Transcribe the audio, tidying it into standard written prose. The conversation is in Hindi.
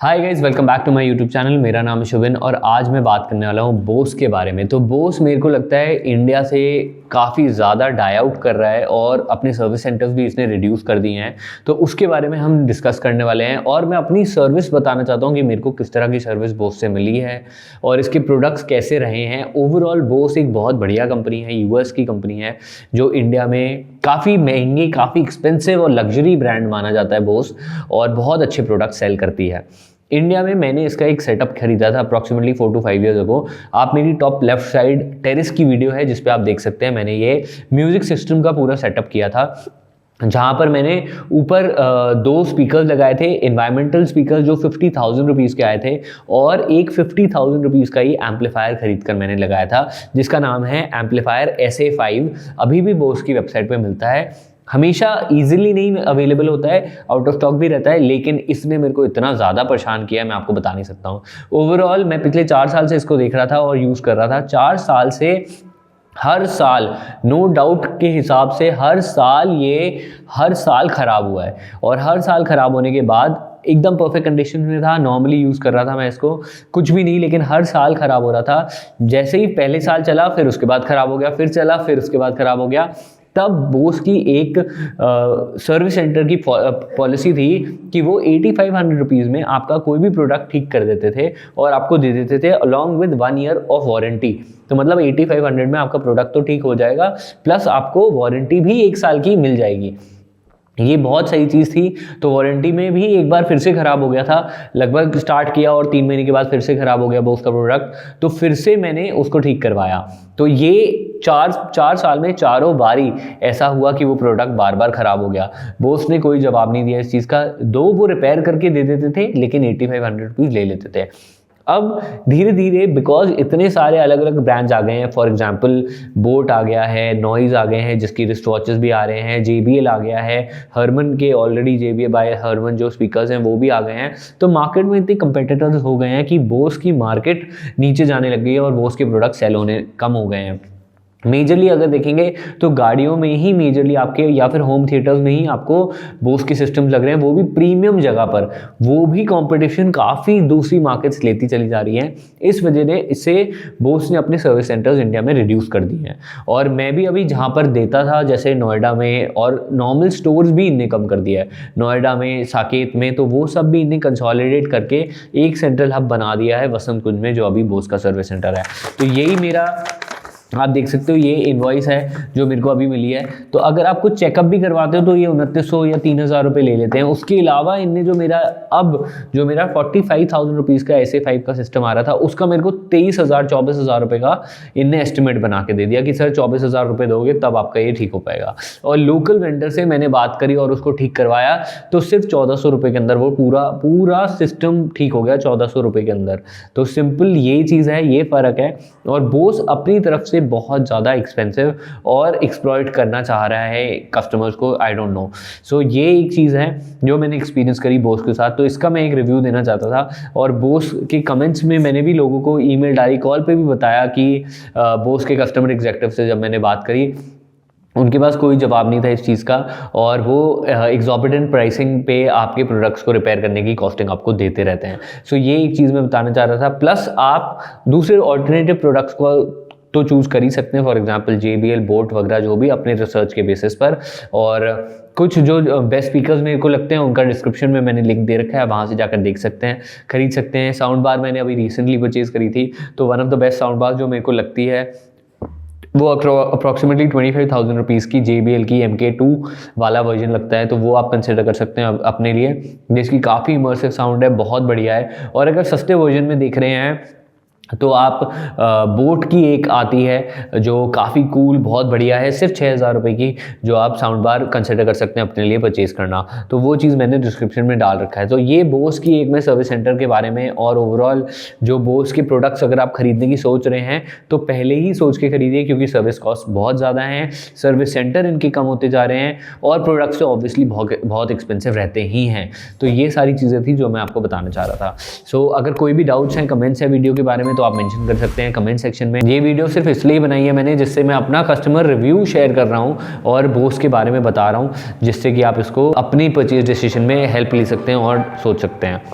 Hi guys, welcome back to my YouTube channel. मेरा नाम है शुभिन और आज मैं बात करने वाला हूँ बोस के बारे में। तो बोस मेरे को लगता है इंडिया से काफ़ी ज़्यादा डाई आउट कर रहा है और अपने सर्विस सेंटर्स भी इसने रिड्यूस कर दिए हैं। तो उसके बारे में हम डिस्कस करने वाले हैं और मैं अपनी सर्विस बताना चाहता हूँ कि मेरे को किस तरह की सर्विस बोस से मिली है और इसके प्रोडक्ट्स कैसे रहे हैं। ओवरऑल बोस एक बहुत बढ़िया कंपनी है, यूएस की कंपनी है जो इंडिया में काफ़ी महंगी, काफ़ी एक्सपेंसिव और लग्जरी ब्रांड माना जाता है बोस, और बहुत अच्छे प्रोडक्ट सेल करती है। इंडिया में मैंने इसका एक सेटअप खरीदा था अप्रॉक्सीमेटली 4 to 5 ईयर्स अगो। आप मेरी टॉप लेफ्ट साइड टेरिस की वीडियो है जिस पे आप देख सकते हैं, मैंने ये म्यूजिक सिस्टम का पूरा सेटअप किया था, जहाँ पर मैंने ऊपर 2 स्पीकर लगाए थे, एनवायरमेंटल स्पीकर जो 50,000 रुपीज़ के आए थे, और एक 50,000 रुपीज़ का ही एम्पलीफायर खरीद कर मैंने लगाया था जिसका नाम है एम्पलीफायर SA5। अभी भी बोस की वेबसाइट पे मिलता है, हमेशा इजीली नहीं अवेलेबल होता है, आउट ऑफ स्टॉक भी रहता है, लेकिन इसने मेरे को इतना ज़्यादा परेशान किया है मैं आपको बता नहीं सकता हूँ। ओवरऑल मैं पिछले 4 साल से इसको देख रहा था और यूज़ कर रहा था। 4 साल से हर साल, नो डाउट के हिसाब से हर साल ख़राब हुआ है, और हर साल ख़राब होने के बाद एकदम परफेक्ट कंडीशन में था। नॉर्मली यूज़ कर रहा था मैं इसको, कुछ भी नहीं, लेकिन हर साल ख़राब हो रहा था। जैसे ही पहले साल चला, फिर उसके बाद ख़राब हो गया, फिर चला, फिर उसके बाद ख़राब हो गया। तब बोस की एक सर्विस सेंटर की पॉलिसी थी कि वो 8500 रुपीज़ में आपका कोई भी प्रोडक्ट ठीक कर देते थे और आपको दे देते थे along with 1 year of warranty. तो मतलब 8500 में आपका प्रोडक्ट तो ठीक हो जाएगा, प्लस आपको वारंटी भी 1 साल की मिल जाएगी। ये बहुत सही चीज़ थी। तो वारंटी में भी एक बार फिर से ख़राब हो गया था, लगभग स्टार्ट किया और 3 महीने के बाद फिर से ख़राब हो गया बोस का प्रोडक्ट, तो फिर से मैंने उसको ठीक करवाया। तो ये चार साल में चारों बारी ऐसा हुआ कि वो प्रोडक्ट बार बार ख़राब हो गया। बोस ने कोई जवाब नहीं दिया इस चीज़ का। वो रिपेयर करके दे देते थे, लेकिन 8500 रुपीज़ ले लेते थे। अब धीरे धीरे बिकॉज इतने सारे अलग अलग ब्रांड्स आ गए हैं, फॉर एग्जांपल बोट आ गया है, नॉइज़ आ गए हैं जिसकी रिस्ट वॉचेस भी आ रहे हैं, JBL आ गया है, हरमन के ऑलरेडी JBL बाय हरमन जो स्पीकर्स हैं वो भी आ गए हैं। तो मार्केट में इतने कंपेटिटर्स हो गए हैं कि बोस की मार्केट नीचे जाने लग गई है और बोस के प्रोडक्ट सेल होने कम हो गए हैं। मेजरली अगर देखेंगे तो गाड़ियों में ही मेजरली आपके, या फिर होम थिएटर्स में ही आपको बोस के सिस्टम लग रहे हैं, वो भी प्रीमियम जगह पर। वो भी कंपटीशन काफ़ी दूसरी मार्केट्स लेती चली जा रही हैं। इस वजह ने इससे बोस ने अपने सर्विस सेंटर्स इंडिया में रिड्यूस कर दिए हैं। और मैं भी अभी जहाँ पर देता था, जैसे नोएडा में, और नॉर्मल स्टोर्स भी इनने कम कर दिया है, नोएडा में, साकेत में, तो वो सब भी इनने कंसोलिडेट करके एक सेंट्रल हब बना दिया है वसंत कुंज में, जो अभी बोस का सर्विस सेंटर है। तो यही मेरा, आप देख सकते हो, ये इनवॉइस है जो मेरे को अभी मिली है। तो अगर आप कुछ चेकअप भी करवाते हो तो ये 2900 या 3000 रुपये ले लेते हैं। उसके अलावा इनने जो मेरा 45,000 रुपीज़ का SA5 का सिस्टम आ रहा था, उसका मेरे को 23,000-24,000 रुपये का इनने एस्टिमेट बना के दे दिया कि सर 24,000 रुपये दोगे तब आपका ये ठीक हो पाएगा। और लोकल वेंडर से मैंने बात करी और उसको ठीक करवाया, तो सिर्फ 1400 रुपये के अंदर वो पूरा सिस्टम ठीक हो गया, 1400 रुपये के अंदर। तो सिंपल ये चीज़ है, ये फ़र्क है। और बोस अपनी तरफ से बहुत ज़्यादा एक्सपेंसिव और एक्सप्लॉइट करना चाह रहा है कस्टमर्स को, आई डोंट नो। सो ये एक चीज़ है जो मैंने एक्सपीरियंस करी बोस के साथ, तो इसका मैं एक रिव्यू देना चाहता था। और बोस के कमेंट्स में मैंने भी लोगों को ईमेल डाली, कॉल पे भी बताया कि बोस के कस्टमर एग्जीक्यूटिव से जब मैंने बात करी, उनके पास कोई जवाब नहीं था इस चीज़ का, और वो एग्जॉर्बिटेंट प्राइसिंग पे आपके प्रोडक्ट्स को रिपेयर करने की कॉस्टिंग आपको देते रहते हैं। सो ये एक चीज़ मैं बताना चाह रहा था। प्लस आप दूसरे ऑल्टरनेटिव प्रोडक्ट्स को तो चूज़ कर ही सकते हैं, फॉर एग्जांपल JBL, बोट वगैरह, जो भी अपने रिसर्च के बेसिस पर। और कुछ जो बेस्ट स्पीकर्स मेरे को लगते हैं उनका डिस्क्रिप्शन में मैंने लिंक दे रखा है, वहाँ से जाकर देख सकते हैं, खरीद सकते हैं। साउंड बार मैंने अभी रिसेंटली परचेज़ करी थी, तो one of the best sound bar जो मेरे को लगती है वो अप्रॉक्सीमेटली 25,000 रुपीज़ की JBL की MK2 वाला वर्जन लगता है। तो वो आप कंसिडर कर सकते हैं अपने लिए, जिसकी काफ़ी इमर्सिव साउंड है, बहुत बढ़िया है। और अगर सस्ते वर्जन में देख रहे हैं तो आप बोट की एक आती है जो काफ़ी कूल, बहुत बढ़िया है, सिर्फ 6,000 रुपये की, जो आप साउंड बार कंसिडर कर सकते हैं अपने लिए परचेज़ करना। तो वो चीज़ मैंने डिस्क्रिप्शन में डाल रखा है। तो ये बोस की एक मैं सर्विस सेंटर के बारे में, और ओवरऑल जो बोस के प्रोडक्ट्स अगर आप खरीदने की सोच रहे हैं तो पहले ही सोच के खरीदिए, क्योंकि सर्विस कॉस्ट बहुत ज़्यादा है, सर्विस सेंटर इनके कम होते जा रहे हैं, और प्रोडक्ट्स तो ऑब्वियसली बहुत एक्सपेंसिव रहते ही हैं। तो ये सारी चीज़ें थी जो मैं आपको बताना चाह रहा था। सो अगर कोई भी डाउट्स हैं, कमेंट्स है वीडियो के बारे में, तो आप मेंशन कर सकते हैं कमेंट सेक्शन में। ये वीडियो सिर्फ इसलिए बनाई है मैंने जिससे मैं अपना कस्टमर रिव्यू शेयर कर रहा हूँ और बोस के बारे में बता रहा हूँ, जिससे कि आप इसको अपनी परचेज डिसीजन में हेल्प ले सकते हैं और सोच सकते हैं।